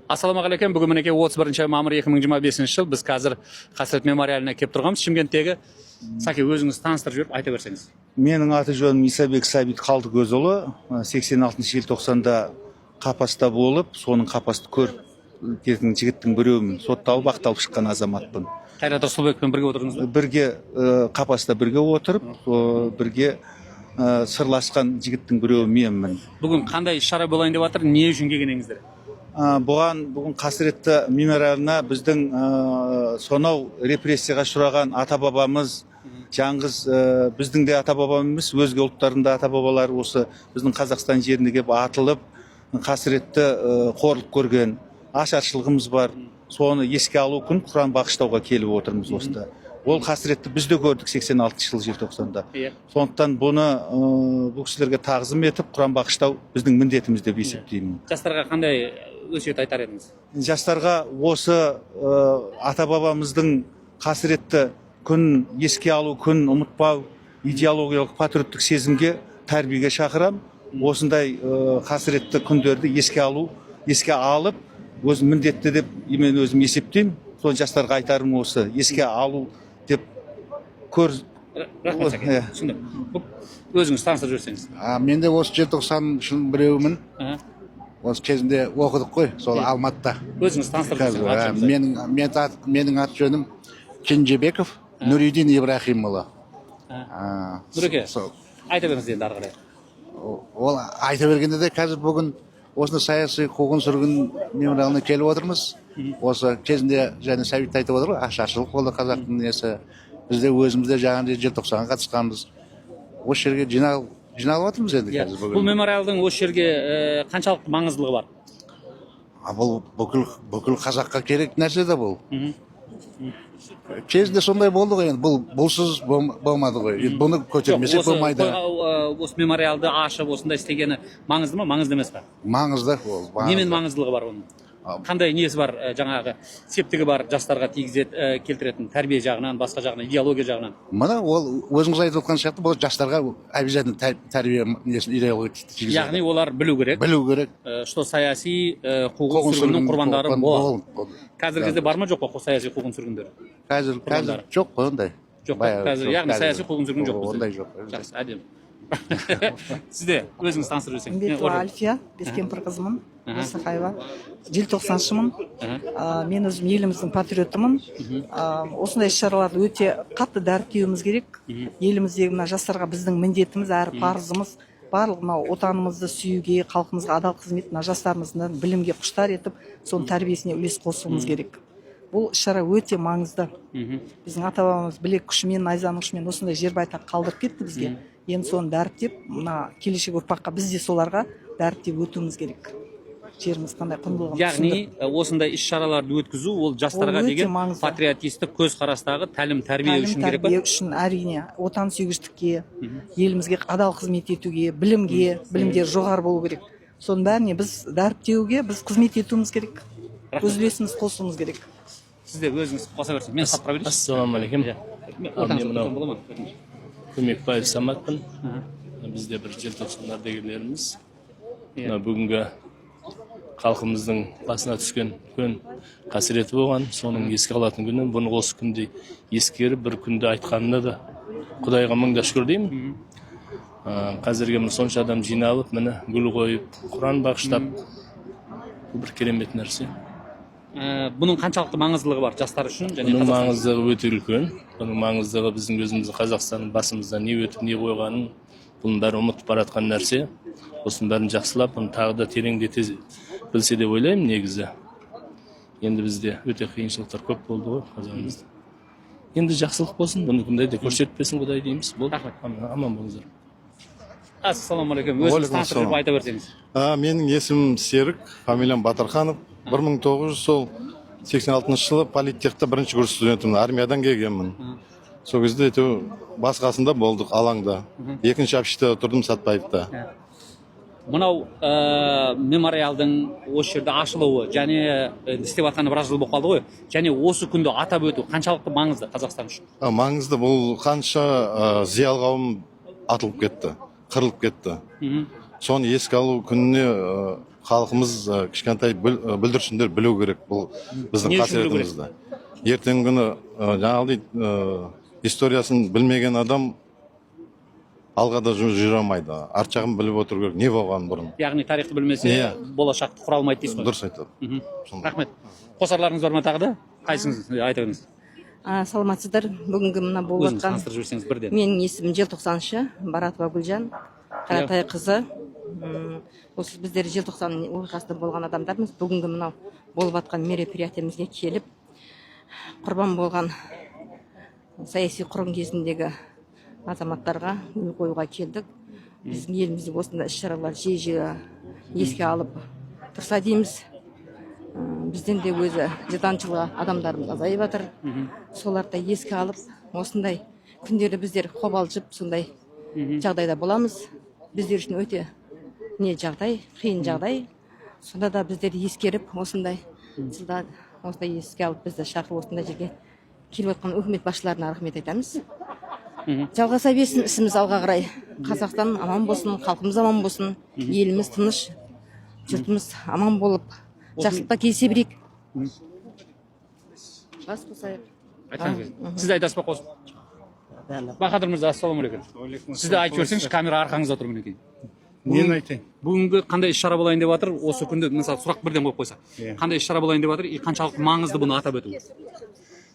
Ассалаумағалейкум. Бүгін мінекей 31 мамыр 2025 жыл. Біз қазір Қасірет мемориалына келіп тұрғанбыз. Шымкенттегі. Саке, өзіңіз таныстырып жіберіп айта берсеңіз. Менің аты жөнім Исабек Сабит Қалдыкөзұлы. 86 желтоқсанда қапаста болып, соның қапасты көріп кеткен жігіттің біреуімін. Сотталып ақталып шыққан азаматпын. Қайрат Рысқұлбекпен бірге отырдыңыз ба? Бірге қапаста бірге отырып, бірге сырласқан жігіттің біреуі менмін. Бүгін қандай іс-шара болайын деп жатыр? Не үшін келген едіңіздер? Бүгін Қасіретті мемориалына біздің сонау репрессияға ұшыраған ата-бабамыз, жаңғыз біздің де ата-бабамыз, өзге ұлттардың да ата-бабалары осы біздің Қазақстан жеріне келіп атылып, қасіретті қорлық көрген ашаршылығымыз бар. Соны еске алу күн Құран бағыштауға келіп отырмыз осында. Ол қасіретті біз де көрдік 86 жыл желтоқсанда. Сондықтан бұны бұл кісілерге тағзым етіп, Құран бағыштау біздің міндетіміз деп есептеймін. Жастарға қандай өсиет айтар едіңіз? Жастарға осы ата-бабамыздың қасіретті күн еске алу, күн ұмытпау, идеологиялық патриоттық сезімге, тәрбиеге шақырам. Осындай қасіретті күндерді еске алып, өзім міндетті деп мен өзім есептеймін. Сол жастарға айтарым осы, еске алу деп Рахмет Саке. Түсіндім. Өзіңіз таныстырып жіберсеңіз. Мен де осы желтоқсан жылының біреуімін. Осы кезінде оқыдық қой, сол Алматыда. Өзіңіз таныстырып жіберсеңіз. Менің аты жөнім Кенжебеков Нұридин Ибрахимұлы. Нұреке, айта беріңіз енді ары қарай. Ол айта бергенде де қазір бүгін осыны саяси қуғын-сүргін мемориалына келіп отырмыз. Осы кезінде және Сәбит айтып отыр ғой, ашаршылық болды қазақтың несі. Біз де өзімізде жаңағы желтоқсанға қатысқанбыз. Осы жерге жиналып отырмыз енді қазір бүгін. Бұл мемориалдың осы жерге қаншалықты маңыздылығы бар? Бұл бүкіл қазаққа керек нәрсе де бұл. Кезінде сондай болды ғой, енді бұлсыз болмады ғой. Бұны көтермесек болмайды. Осы мемориалды ашып, осындай істегені маңызды ма, маңызды емес пе? Маңызды ол. Немен маңыздылығы бар оның? Қандай несі бар, жаңағы септігі бар жастарға келтіретін тәрбие жағынан, басқа жағынан, идеология жағынан? Мына ол өзіңіз айтып отқан сияқты, бұл жастарға обязательно тәрбие несін идеология тигізеді. Яғни олар білу керек. Білу керек. Что саяси қуғын-сүргіннің құрбандары болады. Қазіргі кезде бар ма жоқ па саяси қуғын-сүргіндер? Қазір жоқ қой ондай. Жоқ па? Қазір яғни саяси қуғын-сүргін жоқ бізде. Ондай жоқ. Жақсы, әдемі. Сізде өзіңіз таныстырып жіберсеңіз. Бетова Альфия, Бескемпір қызымын, Сахаева, желтоқсаншымын. Мен өзім еліміздің патриотымын. Осындай іс-шараларды өте қатты дәріптеуіміз керек. Еліміздегі мына жастарға біздің міндетіміз, әрі парызымыз барлық мынау отанымызды сүюге, халқымызға адал қызмет, мына жастарымызды білімге құштар етіп, соның тәрбиесіне үлес қосуымыз керек. Бұл іс-шара өте маңызды. Біздің ата-бабамыз білек күшімен, найзаның күшімен осындай жер байтақ қалдырып кетті бізге. Енді соны дәріптеп, мына келешек ұрпаққа біз де соларға дәріптеп өтуіміз керек. Жеріміз қандай құндылығын түсіндіріп. Яғни осындай іс-шараларды өткізу ол жастарға деген патриотистік көзқарастағы тәлім тәрбие үшін керек па? Тәрбие үшін әрине отан сүйгіштікке, елімізге адал қызмет етуге, білімдер жоғары болу керек. Соның бәріне біз дәріптеуге, біз қызмет етуіміз керек. Өз үлесіміз қосуымыз керек. Сізде өзіңіз қоса берсеңіз. Мен хат берейінші. Ассалаумағалейкум. Көмекбаев Саматпын. Бізде бір желтоқсан ардагерлеріміз. Бүгінгі халқымыздың басына түскен күн қасіреті болған, соның еске алатын күні. Бұны осы күнде ескеріп, бір күнде айтқанына да Құдайға мыңда шүкір деймін. Қазірге сонша адам жиналып, міне гүл қойып, Құран бағыштап, бір керемет нәрсе. Бұның қаншалықты маңыздылығы бар жастар үшін? Бұның маңыздылығы өте үлкен. Бұның маңыздылығы біздің өзіміздің Қазақстанның басымызда не өтіп, не қойғанын, бұның бәрі ұмытып баратқан нәрсе. Осының бәрін жақсылап, бұны тағы да тереңдете білсе деп ойлаймын негізі. Енді бізде өте қиыншылықтар көп болды ғой қазағымызда. Енді жақсылық болсын, бұны күнде де көрсетпесін Құдай дейміз. Болды. Аман болыңыздар. Ассалаумағалейкум. Өзіңіз таныстырып айта берсеңіз. Менің есімім Серік, фамилиям Батырханов. 1986 жылы политехта бірінші курс студентімін, армиядан келгенмін. Сол кезде басқасында болдық алаңда. Екінші общагта тұрдым Сатпаевта. Мынау мемориалдың осы жерде ашылуы және істеп жатқаны біраз жыл болып қалды ғой. Және осы күнді атап өту қаншалықты маңызды Қазақстан үшін? Маңызды, бұл қанша зиялы қауым атылып кетті, қырылып кетті. Соны еске алу күніне халқымыз кішкентай бүлдіршіндер білу керек бұл біздің Не үшін білу керек? қасиетімізді. Ертеңгі күні жаңағыдай историясын білмеген адам алға да жүре алмайды. Арт жағын біліп отыру керек, не болған бұрын. Яғни тарихты білмесе, Иә. болашақты құра алмайды дейсіз ғой. Дұрыс айтады. Сондай. Рахмет. Қосарларыңыз бар ма тағы да? Қайсыңыз айта беріңіз. Саламатсыздар, бүгінгі мына болып Өзіңіз жатқан таныстырып жіберсеңіз бірден. менің есімім желтоқсаншы Баратова Гүлжан, Қаратай қызы. Осы біздер желтоқсан оқиғасында болған адамдармыз. Бүгінгі мынау болып жатқан мероприятиемізге келіп, құрбан болған саяси қырғын кезіндегі азаматтарға гүл қоюға келдік. Біздің елімізде осындай іс-шаралар жиі еске алып тұрса дейміз. Бізден де өзі жырданшылығы адамдарымыз азайып жатыр. Соларды еске алып, осындай күндері біздер қобалжып, сондай жағдайда боламыз. Біздер үшін өте не жағдай, қиын жағдай. Сонда да біздер ескеріп, осындай жылда осындай еске алып, бізді шақырып осындай жерге келіп отқан үкімет басшыларына рахмет айтамыз. Жалғаса берсін ісіміз алға қарай. Қазақстан аман болсын, халқымыз аман болсын, еліміз тыныш, жұртымыз аман болып, жақсылыққа келсе берейік. Бас қосайық. Сіз де айтасыз ба қосып? Бахадыр мырза, ассалаумағалейкум. Сіз де айтып жіберсеңізші, камера арқаңызда тұр мінекей. Нені айтайын? Бүгінгі қандай іс-шара болайын деп жатыр? Осы күнде мысалы сұрақ бірден қойып қойса. Қандай іс-шара болайын деп жатыр? Қаншалықты маңызды бұны атап өту?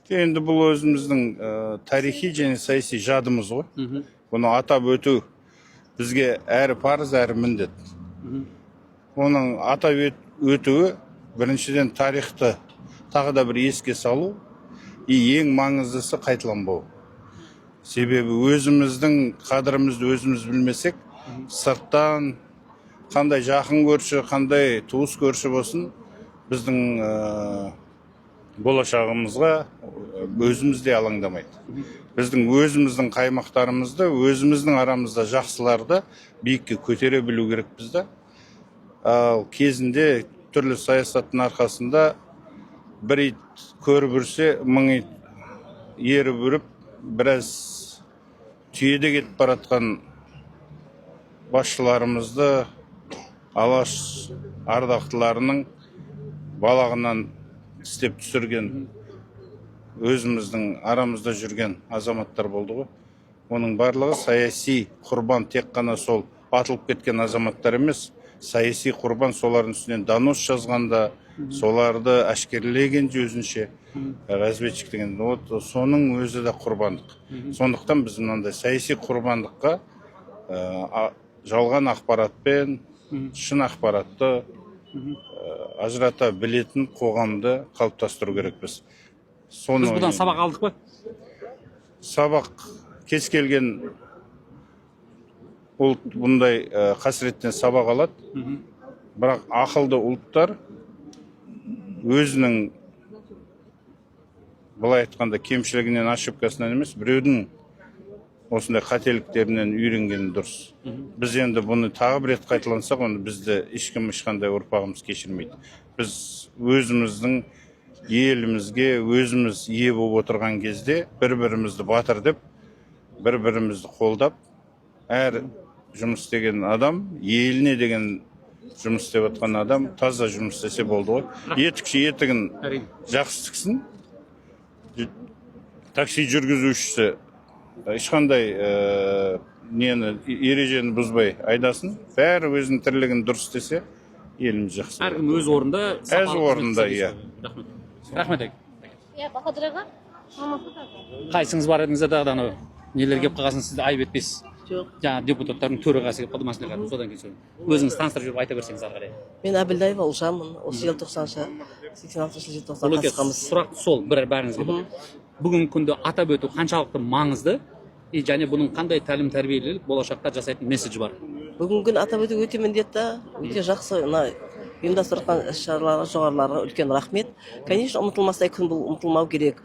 Енді бұл өзіміздің тарихи және саяси жадымыз ғой. Бұны атап өту бізге әрі парыз, әрі міндет. Оның атап өтуі біріншіден тарихты тағы да бір еске салу, ең маңыздысы қайталанбау. Себебі өзіміздің қадірімізді өзіміз білмесек, сырттан қандай жақын көрші, қандай туыс көрші болсын, біздің болашағымызға өзіміз де алаңдамайды. Біздің өзіміздің қаймақтарымызды, өзіміздің арамызда жақсыларды биікке көтере білу керек бізді. Ал кезінде түрлі саясаттың арқасында бір ит көріп үрсе, мың ит еріп үріп, біраз түйеде кетіп баратқан басшыларымызды алаш ардақтыларының балағынан істеп түсірген, өзіміздің арамызда жүрген азаматтар болды ғой. Оның барлығы саяси құрбан, тек қана сол атылып кеткен азаматтар емес, саяси құрбан, солардың үстінен донос жазғанда, соларды әшкерелеген өзінше разведчик деген, соның өзі де құрбандық. Сондықтан біз мынандай саяси құрбандыққа жалған ақпаратпен шын ақпаратты ажырата білетін қоғамды қалыптастыру керекпіз. Біз бұдан сабақ алдық па? Сабақ кез келген ұлт бұндай қасіреттен сабақ алады. Бірақ ақылды ұлттар өзінің былай айтқанда кемшілігінен, ошибкасынан емес, біреудің осындай қателіктерінен үйренген дұрыс. Біз енді бұны тағы бір рет қайталансақ, оны бізді ешкім ешқандай ұрпағымыз кешірмейді. Біз өзіміздің елімізге өзіміз ие болып отырған кезде бір-бірімізді батыр деп, бір-бірімізді қолдап, әр жұмыс істеген адам, еліне деген жұмыс істеп отқан адам таза жұмыс істесе болды ғой. Етікші етігін жақсы тіксін, такси жүргізушісі ешқандай ережені бұзбай айдасын, бәрі өзінің тірлігін дұрыс істесе, еліміз жақсы. Әркім өз орында. Өз орында, иә. Рахмет. Қайсыңыз бар едіңіз дағы нелер кеп қалғасын, сізді айып етпейсіз. Жаңа депутаттардың төрағасы келіп қалды, мәслихаттың, содан кейін өзіңіз таныстырып жүріп айта берсеңіз ары қарай. Мен Әбілдаева Ұлжанмын, осы желтоқсаншы, 86 желтоқсан қатысқанбыз. Сұрақ сол, бәріңізге. Бүгінгі күнді атап өту қаншалықты маңызды, және бұның қандай тәлім тәрбиелік болашақта жасайтын месседжі бар? Бүгінгі күн атап өту өте міндетті, өте жақсы. Ұйымдастырылған іс-шараларға, жоғарыларға үлкен рахмет. Конечно, ұмытылмастай күн бұл, ұмытылмау керек.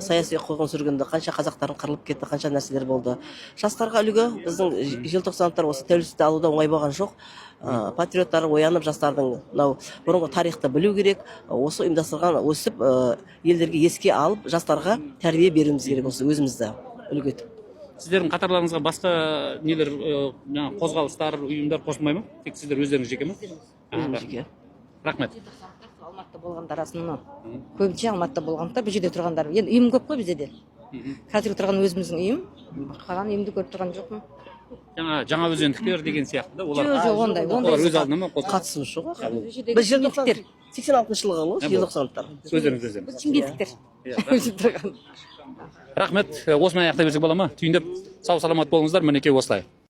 Саяси қуғын сүргінді, қанша қазақтардың қырылып кетті, қанша нәрселер болды. Жастарға үлгі, біздің желтоқсандықтар осы тәуелсіздікті алуда оңай болған жоқ. Патриоттар оянып, жастардың бұрынғы тарихты білу керек. Осы ұйымдастырған өсіп, елдерге еске алып, жастарға тәрбие беруіміз керек, осы өзімізді үлгі етіп. Сіздердің қатарларыңызға басқа нелер, қозғалыстар, ұйымдар қосылмай ма? Тек сіздер өздеріңіз жеке ме? өзімізге. Рахмет. Алматыда болғандар расында көбінше Алматыда болғандар бұл жерде тұрғандар енді үйім көп қой бізде де қазір тұрған өзіміздің үйім қалған үйімді көріп тұрған жоқпын Жаңа өзендіктер деген сияқты да олар жоқ ондай олар өз алдына ма Қатысушы ғой. Біз желтоқсан 86 жылғы ғой, желтоқсандықтар. өздеріңіз бұл шымкенттіктер өзім тұрған Рахмет. Осымен аяқтай берсек бола ма? Түйіндеп сау саламат болыңыздар. Мінекей осылай.